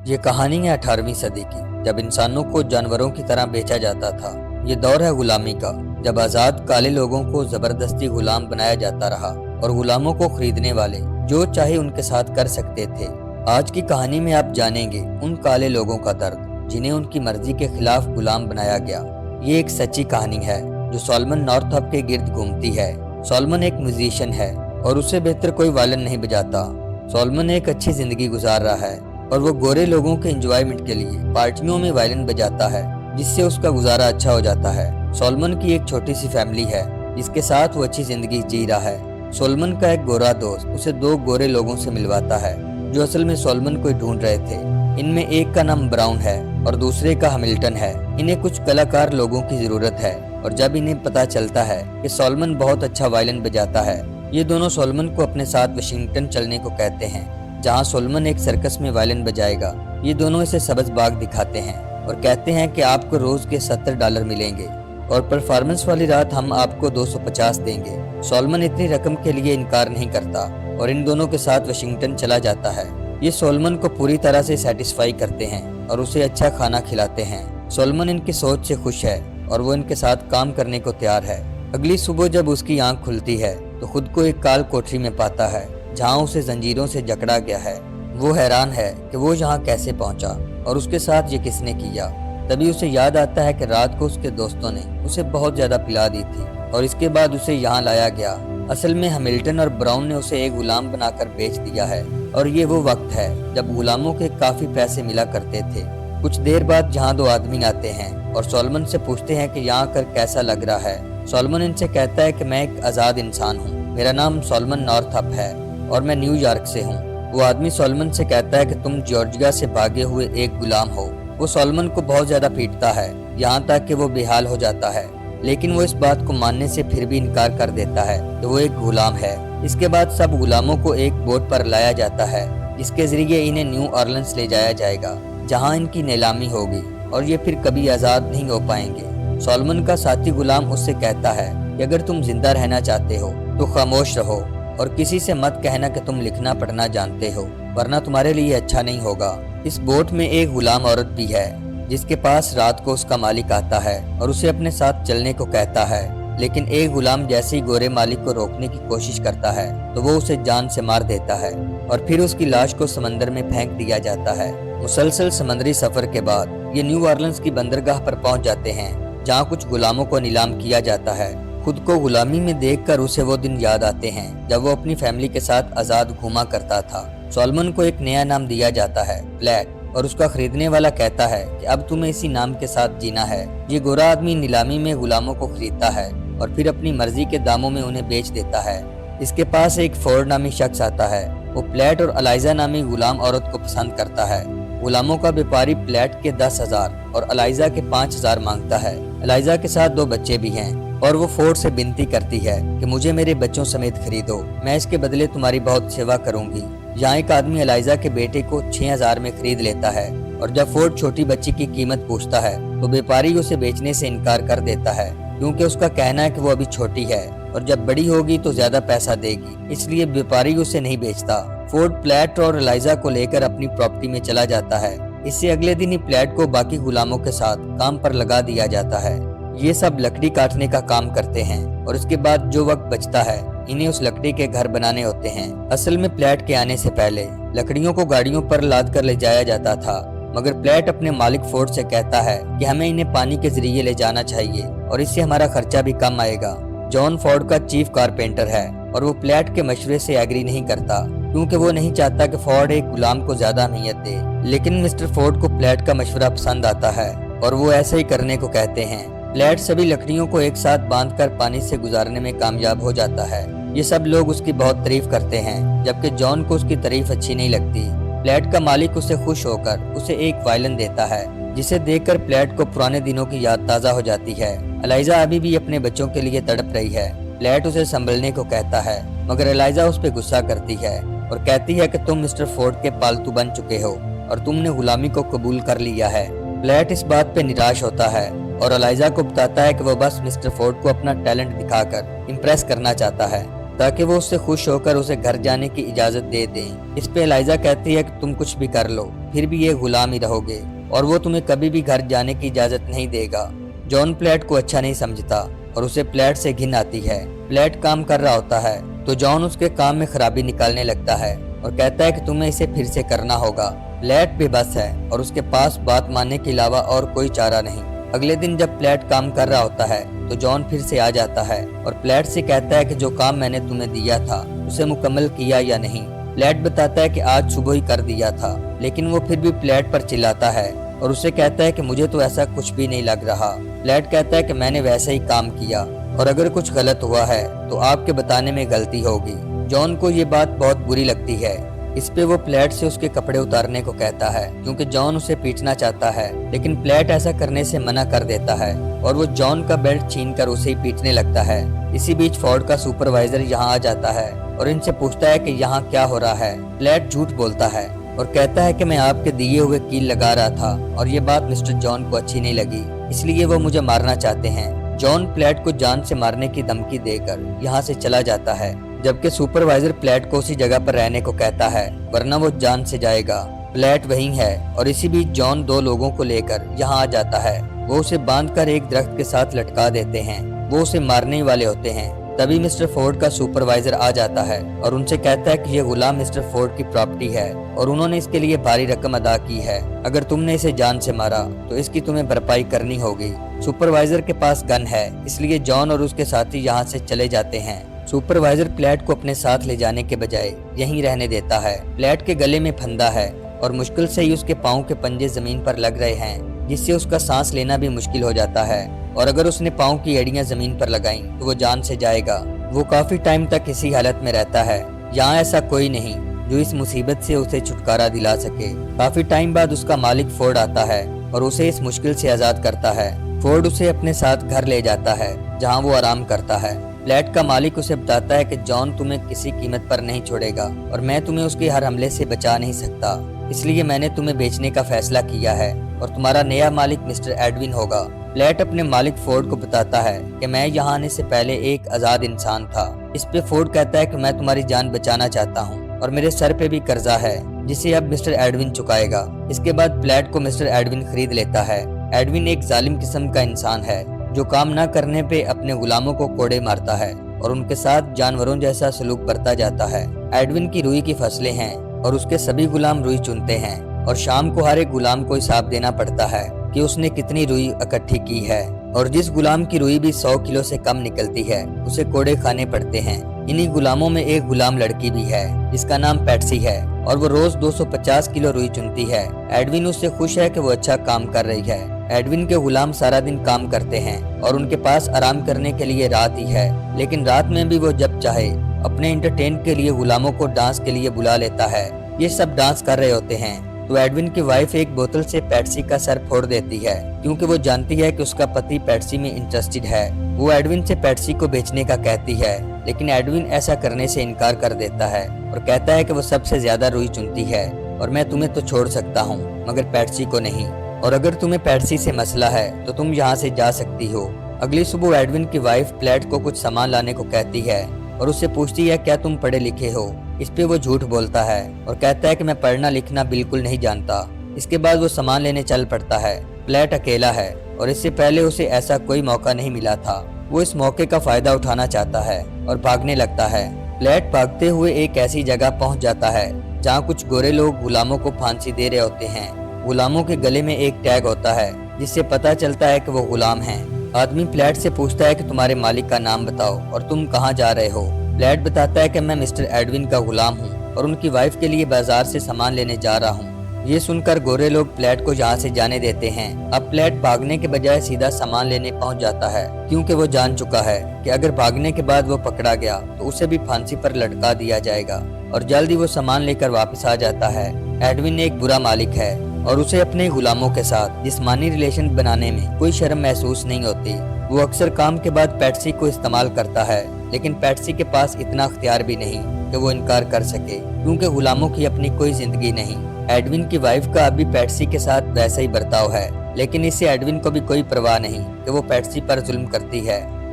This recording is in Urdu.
یہ کہانی ہے 18ویں صدی کی، جب انسانوں کو جانوروں کی طرح بیچا جاتا تھا۔ یہ دور ہے غلامی کا، جب آزاد کالے لوگوں کو زبردستی غلام بنایا جاتا رہا اور غلاموں کو خریدنے والے جو چاہے ان کے ساتھ کر سکتے تھے۔ آج کی کہانی میں آپ جانیں گے ان کالے لوگوں کا درد جنہیں ان کی مرضی کے خلاف غلام بنایا گیا۔ یہ ایک سچی کہانی ہے جو سولمن نارتھ اپ کے گرد گھومتی ہے۔ سولمن ایک میوزیشین ہے اور اسے بہتر کوئی وائلن نہیں بجاتا۔ سولمن ایک اچھی زندگی گزار رہا ہے اور وہ گورے لوگوں کے انجوائمنٹ کے لیے پارٹیوں میں وائلن بجاتا ہے، جس سے اس کا گزارا اچھا ہو جاتا ہے۔ سولمن کی ایک چھوٹی سی فیملی ہے جس کے ساتھ وہ اچھی زندگی جی رہا ہے۔ سولمن کا ایک گورا دوست اسے دو گورے لوگوں سے ملواتا ہے جو اصل میں سولمن کو ڈھونڈ رہے تھے۔ ان میں ایک کا نام براؤن ہے اور دوسرے کا ہیملٹن ہے۔ انہیں کچھ کلاکار لوگوں کی ضرورت ہے اور جب انہیں پتا چلتا ہے کہ سولمن بہت اچھا وائلن بجاتا ہے، یہ دونوں سولمن کو اپنے ساتھ واشنگٹن چلنے کو کہتے ہیں، جہاں سولمن ایک سرکس میں وائلن بجائے گا۔ یہ دونوں اسے سبز باغ دکھاتے ہیں اور کہتے ہیں کہ آپ کو روز کے $70 ملیں گے اور پرفارمنس والی رات ہم آپ کو 250 دیں گے۔ سولمن اتنی رقم کے لیے انکار نہیں کرتا اور ان دونوں کے ساتھ واشنگٹن چلا جاتا ہے۔ یہ سولمن کو پوری طرح سے سیٹسفائی کرتے ہیں اور اسے اچھا کھانا کھلاتے ہیں۔ سولمن ان کی سوچ سے خوش ہے اور وہ ان کے ساتھ کام کرنے کو تیار ہے۔ اگلی صبح جب اس کی آنکھ کھلتی ہے تو خود کو ایک کال کوٹری میں پاتا ہے جہاں اسے زنجیروں سے جکڑا گیا ہے۔ وہ حیران ہے کہ وہ یہاں کیسے پہنچا اور اس کے ساتھ یہ کس نے کیا۔ تبھی اسے یاد آتا ہے کہ رات کو اس کے دوستوں نے اسے بہت زیادہ پلا دی تھی اور اس کے بعد اسے یہاں لایا گیا۔ اصل میں ہیملٹن اور براؤن نے اسے ایک غلام بنا کر بیچ دیا ہے اور یہ وہ وقت ہے جب غلاموں کے کافی پیسے ملا کرتے تھے۔ کچھ دیر بعد یہاں دو آدمی آتے ہیں اور سولمن سے پوچھتے ہیں کہ یہاں کر کیسا لگ رہا ہے۔ سولمن ان سے کہتا ہے کہ میں ایک آزاد انسان ہوں، میرا نام سولمن نارتھ اپ ہے اور میں نیو یارک سے ہوں۔ وہ آدمی سولمن سے کہتا ہے کہ تم جارجیا سے بھاگے ہوئے ایک غلام ہو۔ وہ سولمن کو بہت زیادہ پیٹتا ہے یہاں تک کہ وہ بے حال ہو جاتا ہے، لیکن وہ اس بات کو ماننے سے پھر بھی انکار کر دیتا ہے کہ وہ ایک غلام ہے۔ اس کے بعد سب غلاموں کو ایک بوٹ پر لایا جاتا ہے جس کے ذریعے انہیں نیو اورلینز لے جایا جائے گا، جہاں ان کی نیلامی ہوگی اور یہ پھر کبھی آزاد نہیں ہو پائیں گے۔ سولمن کا ساتھی غلام اس سے کہتا ہے کہ اگر تم زندہ رہنا چاہتے ہو تو خاموش رہو اور کسی سے مت کہنا کہ تم لکھنا پڑھنا جانتے ہو، ورنہ تمہارے لیے اچھا نہیں ہوگا۔ اس بوٹ میں ایک غلام عورت بھی ہے جس کے پاس رات کو اس کا مالک آتا ہے اور اسے اپنے ساتھ چلنے کو کہتا ہے، لیکن ایک غلام جیسے ہی گورے مالک کو روکنے کی کوشش کرتا ہے تو وہ اسے جان سے مار دیتا ہے اور پھر اس کی لاش کو سمندر میں پھینک دیا جاتا ہے۔ مسلسل سمندری سفر کے بعد یہ نیو اورلینز کی بندرگاہ پر پہنچ جاتے ہیں جہاں کچھ غلاموں کو نیلام کیا جاتا ہے۔ خود کو غلامی میں دیکھ کر اسے وہ دن یاد آتے ہیں جب وہ اپنی فیملی کے ساتھ آزاد گھوما کرتا تھا۔ سولمن کو ایک نیا نام دیا جاتا ہے، پلیٹ، اور اس کا خریدنے والا کہتا ہے کہ اب تمہیں اسی نام کے ساتھ جینا ہے۔ یہ گورا آدمی نیلامی میں غلاموں کو خریدتا ہے اور پھر اپنی مرضی کے داموں میں انہیں بیچ دیتا ہے۔ اس کے پاس ایک فورڈ نامی شخص آتا ہے، وہ پلیٹ اور الائزا نامی غلام عورت کو پسند کرتا ہے۔ غلاموں کا بیپاری پلیٹ کے 10,000 اور الائزا کے 5,000 مانگتا ہے۔ الائزا کے ساتھ 2 بچے بھی ہیں اور وہ فورڈ سے بنتی کرتی ہے کہ مجھے میرے بچوں سمیت خریدو، میں اس کے بدلے تمہاری بہت سیوا کروں گی۔ یہاں ایک آدمی الائزا کے بیٹے کو 6,000 میں خرید لیتا ہے اور جب فورڈ چھوٹی بچی کی قیمت پوچھتا ہے تو بیپاری اسے بیچنے سے انکار کر دیتا ہے، کیونکہ اس کا کہنا ہے کہ وہ ابھی چھوٹی ہے اور جب بڑی ہوگی تو زیادہ پیسہ دے گی، اس لیے بیپاری اسے نہیں بیچتا۔ فورڈ پلیٹ اور الائزا کو لے کر اپنی پراپرٹی میں چلا جاتا ہے۔ اس سے اگلے دن ہی پلیٹ کو باقی غلاموں کے ساتھ کام پر لگا دیا جاتا ہے۔ یہ سب لکڑی کاٹنے کا کام کرتے ہیں اور اس کے بعد جو وقت بچتا ہے انہیں اس لکڑی کے گھر بنانے ہوتے ہیں۔ اصل میں پلیٹ کے آنے سے پہلے لکڑیوں کو گاڑیوں پر لاد کر لے جایا جاتا تھا، مگر پلیٹ اپنے مالک فورڈ سے کہتا ہے کہ ہمیں انہیں پانی کے ذریعے لے جانا چاہیے اور اس سے ہمارا خرچہ بھی کم آئے گا۔ جان فورڈ کا چیف کارپینٹر ہے اور وہ پلیٹ کے مشورے سے ایگری نہیں کرتا، کیونکہ وہ نہیں چاہتا کہ فورڈ ایک غلام کو زیادہ اہمیت دے، لیکن مسٹر فورڈ کو پلیٹ کا مشورہ پسند آتا ہے اور وہ ایسے ہی کرنے کو کہتے ہیں۔ پلیٹ سبھی لکڑیوں کو ایک ساتھ باندھ کر پانی سے گزارنے میں کامیاب ہو جاتا ہے۔ یہ سب لوگ اس کی بہت تعریف کرتے ہیں، جبکہ جان کو اس کی تعریف اچھی نہیں لگتی۔ پلیٹ کا مالک اسے خوش ہو کر اسے ایک وائلن دیتا ہے، جسے دیکھ کر پلیٹ کو پرانے دنوں کی یاد تازہ ہو جاتی ہے۔ الائزا ابھی بھی اپنے بچوں کے لیے تڑپ رہی ہے۔ پلیٹ اسے سنبھلنے کو کہتا ہے، مگر الائزا اس پہ غصہ کرتی ہے اور کہتی ہے کہ تم مسٹر فورڈ کے پالتو بن چکے ہو اور تم نے غلامی کو قبول کر لیا ہے۔ پلیٹ اس بات پہ نراش ہوتا ہے اور الائزا کو بتاتا ہے کہ وہ بس مسٹر فورڈ کو اپنا ٹیلنٹ دکھا کر امپریس کرنا چاہتا ہے تاکہ وہ اس سے خوش ہو کر اسے گھر جانے کی اجازت دے دیں۔ اس پہ ایلائزا کہتی ہے کہ تم کچھ بھی کر لو پھر بھی یہ غلام ہی رہو گے اور وہ تمہیں کبھی بھی گھر جانے کی اجازت نہیں دے گا۔ جان پلیٹ کو اچھا نہیں سمجھتا اور اسے پلیٹ سے گھن آتی ہے۔ پلیٹ کام کر رہا ہوتا ہے تو جان اس کے کام میں خرابی نکالنے لگتا ہے اور کہتا ہے کہ تمہیں اسے پھر سے کرنا ہوگا۔ پلیٹ بے بس ہے اور اس کے پاس بات ماننے کے علاوہ اور کوئی چارہ نہیں۔ اگلے دن جب پلیٹ کام کر رہا ہوتا ہے تو جان پھر سے آ جاتا ہے اور پلیٹ سے کہتا ہے کہ جو کام میں نے تمہیں دیا تھا اسے مکمل کیا یا نہیں۔ پلیٹ بتاتا ہے کہ آج صبح ہی کر دیا تھا، لیکن وہ پھر بھی پلیٹ پر چلاتا ہے اور اسے کہتا ہے کہ مجھے تو ایسا کچھ بھی نہیں لگ رہا۔ پلیٹ کہتا ہے کہ میں نے ویسا ہی کام کیا اور اگر کچھ غلط ہوا ہے تو آپ کے بتانے میں غلطی ہوگی۔ جان کو یہ بات بہت بری لگتی ہے۔ اس پہ وہ پلیٹ سے اس کے کپڑے اتارنے کو کہتا ہے کیونکہ جان اسے پیٹنا چاہتا ہے، لیکن پلیٹ ایسا کرنے سے منع کر دیتا ہے اور وہ جان کا بیلٹ چھین کر اسے ہی پیٹنے لگتا ہے۔ اسی بیچ فورڈ کا سپروائزر یہاں آ جاتا ہے اور ان سے پوچھتا ہے کہ یہاں کیا ہو رہا ہے۔ پلیٹ جھوٹ بولتا ہے اور کہتا ہے کہ میں آپ کے دیے ہوئے کیل لگا رہا تھا اور یہ بات مسٹر جان کو اچھی نہیں لگی، اس لیے وہ مجھے مارنا چاہتے ہیں۔ جان پلیٹ کو جان سے مارنے کی دھمکی دے کر یہاں سے چلا جاتا ہے، جبکہ سپروائزر پلیٹ کو اسی جگہ پر رہنے کو کہتا ہے ورنہ وہ جان سے جائے گا۔ پلیٹ وہیں ہے اور اسی بیچ جان دو لوگوں کو لے کر یہاں آ جاتا ہے۔ وہ اسے باندھ کر ایک درخت کے ساتھ لٹکا دیتے ہیں، وہ اسے مارنے ہی والے ہوتے ہیں۔ تبھی مسٹر فورڈ کا سپروائزر آ جاتا ہے اور ان سے کہتا ہے کہ یہ غلام مسٹر فورڈ کی پراپرٹی ہے اور انہوں نے اس کے لیے بھاری رقم ادا کی ہے۔ اگر تم نے اسے جان سے مارا تو اس کی تمہیں بھرپائی کرنی ہوگی۔ سپروائزر کے پاس گن ہے، اس لیے جان اور اس کے ساتھی یہاں سے چلے جاتے ہیں۔ سپروائزر پلیٹ کو اپنے ساتھ لے جانے کے بجائے یہیں رہنے دیتا ہے۔ پلیٹ کے گلے میں پھندا ہے اور مشکل سے ہی اس کے پاؤں کے پنجے زمین پر لگ رہے ہیں، جس سے اس کا سانس لینا بھی مشکل ہو جاتا ہے، اور اگر اس نے پاؤں کی ایڑیاں زمین پر لگائیں تو وہ جان سے جائے گا۔ وہ کافی ٹائم تک اسی حالت میں رہتا ہے۔ یہاں ایسا کوئی نہیں جو اس مصیبت سے اسے چھٹکارا دلا سکے۔ کافی ٹائم بعد اس کا مالک فورڈ آتا ہے اور اسے اس مشکل سے آزاد کرتا ہے۔ فورڈ اسے اپنے ساتھ گھر لے جاتا ہے جہاں وہ آرام کرتا ہے۔ پلیٹ کا مالک اسے بتاتا ہے کہ جان تمہیں کسی قیمت پر نہیں چھوڑے گا اور میں تمہیں اس کے ہر حملے سے بچا نہیں سکتا، اس لیے میں نے تمہیں بیچنے کا فیصلہ کیا ہے اور تمہارا نیا مالک مسٹر ایڈون ہوگا۔ پلیٹ اپنے مالک فورڈ کو بتاتا ہے کہ میں یہاں آنے سے پہلے ایک آزاد انسان تھا۔ اس پہ فورڈ کہتا ہے کہ میں تمہاری جان بچانا چاہتا ہوں اور میرے سر پہ بھی قرضہ ہے جسے اب مسٹر ایڈون چکائے گا۔ اس کے بعد پلیٹ کو مسٹر ایڈون خرید لیتا ہے۔ ایڈون ایک ظالم قسم کا انسان ہے جو کام نہ کرنے پہ اپنے غلاموں کو کوڑے مارتا ہے اور ان کے ساتھ جانوروں جیسا سلوک برتا جاتا ہے۔ ایڈون کی روئی کی فصلیں ہیں اور اس کے سبھی غلام روئی چنتے ہیں اور شام کو ہر ایک غلام کو حساب دینا پڑتا ہے کہ اس نے کتنی روئی اکٹھی کی ہے، اور جس غلام کی روئی بھی 100 کلو سے کم نکلتی ہے اسے کوڑے کھانے پڑتے ہیں۔ انہی غلاموں میں ایک غلام لڑکی بھی ہے جس کا نام پیٹسی ہے اور وہ روز 250 کلو روئی چنتی ہے۔ ایڈون اس سے خوش ہے کہ وہ اچھا کام کر رہی ہے۔ ایڈون کے غلام سارا دن کام کرتے ہیں اور ان کے پاس آرام کرنے کے لیے رات ہی ہے، لیکن رات میں بھی وہ جب چاہے اپنے انٹرٹین کے لیے غلاموں کو ڈانس کے لیے بلا لیتا ہے۔ یہ سب ڈانس کر رہے ہوتے ہیں تو ایڈون کی وائف ایک بوتل سے پیٹسی کا سر پھوڑ دیتی ہے کیونکہ وہ جانتی ہے کہ اس کا پتی پیٹسی میں انٹرسٹڈ ہے۔ وہ ایڈون سے پیٹسی کو بیچنے کا کہتی ہے، لیکن ایڈون ایسا کرنے سے انکار کر دیتا ہے اور کہتا ہے کہ وہ سب سے زیادہ روئی چنتی ہے اور میں تمہیں تو چھوڑ سکتا ہوں مگر پیٹسی کو نہیں، اور اگر تمہیں پیٹسی سے مسئلہ ہے تو تم یہاں سے جا سکتی ہو۔ اگلی صبح ایڈون کی وائف پلیٹ کو کچھ سامان لانے کو کہتی ہے اور اس سے پوچھتی ہے کیا تم پڑھے لکھے ہو؟ اس پہ وہ جھوٹ بولتا ہے اور کہتا ہے کہ میں پڑھنا لکھنا بالکل نہیں جانتا۔ اس کے بعد وہ سامان لینے چل پڑتا ہے۔ پلیٹ اکیلا ہے اور اس سے پہلے اسے ایسا کوئی موقع نہیں ملا تھا۔ وہ اس موقع کا فائدہ اٹھانا چاہتا ہے اور بھاگنے لگتا ہے۔ پلیٹ بھاگتے ہوئے ایک ایسی جگہ پہنچ جاتا ہے جہاں کچھ گورے لوگ غلاموں کو پھانسی دے رہے ہوتے ہیں۔ غلاموں کے گلے میں ایک ٹیگ ہوتا ہے جس سے پتہ چلتا ہے کہ وہ غلام ہیں۔ آدمی پلیٹ سے پوچھتا ہے کہ تمہارے مالک کا نام بتاؤ اور تم کہاں جا رہے ہو؟ پلیٹ بتاتا ہے کہ میں مسٹر ایڈون کا غلام ہوں اور ان کی وائف کے لیے بازار سے سامان لینے جا رہا ہوں۔ یہ سن کر گورے لوگ پلیٹ کو یہاں سے جانے دیتے ہیں۔ اب پلیٹ بھاگنے کے بجائے سیدھا سامان لینے پہنچ جاتا ہے کیونکہ وہ جان چکا ہے کہ اگر بھاگنے کے بعد وہ پکڑا گیا تو اسے بھی پھانسی پر لٹکا دیا جائے گا، اور جلدی وہ سامان لے کر واپس آ جاتا ہے۔ ایڈون ایک برا مالک ہے اور اسے اپنے غلاموں کے ساتھ جسمانی ریلیشن بنانے میں کوئی شرم محسوس نہیں ہوتی۔ وہ اکثر کام کے بعد پیٹسی کو استعمال کرتا ہے، لیکن پیٹسی کے پاس اتنا اختیار بھی نہیں کہ وہ انکار کر سکے کیونکہ غلاموں کی اپنی کوئی زندگی نہیں۔ ایڈون کی وائف کا ابھی پیٹسی کے ساتھ ویسا ہی برتاؤ ہے، لیکن اس سے ایڈون کو بھی کوئی پرواہ نہیں کہ وہ پیٹسی پر ظلم کرتی ہے۔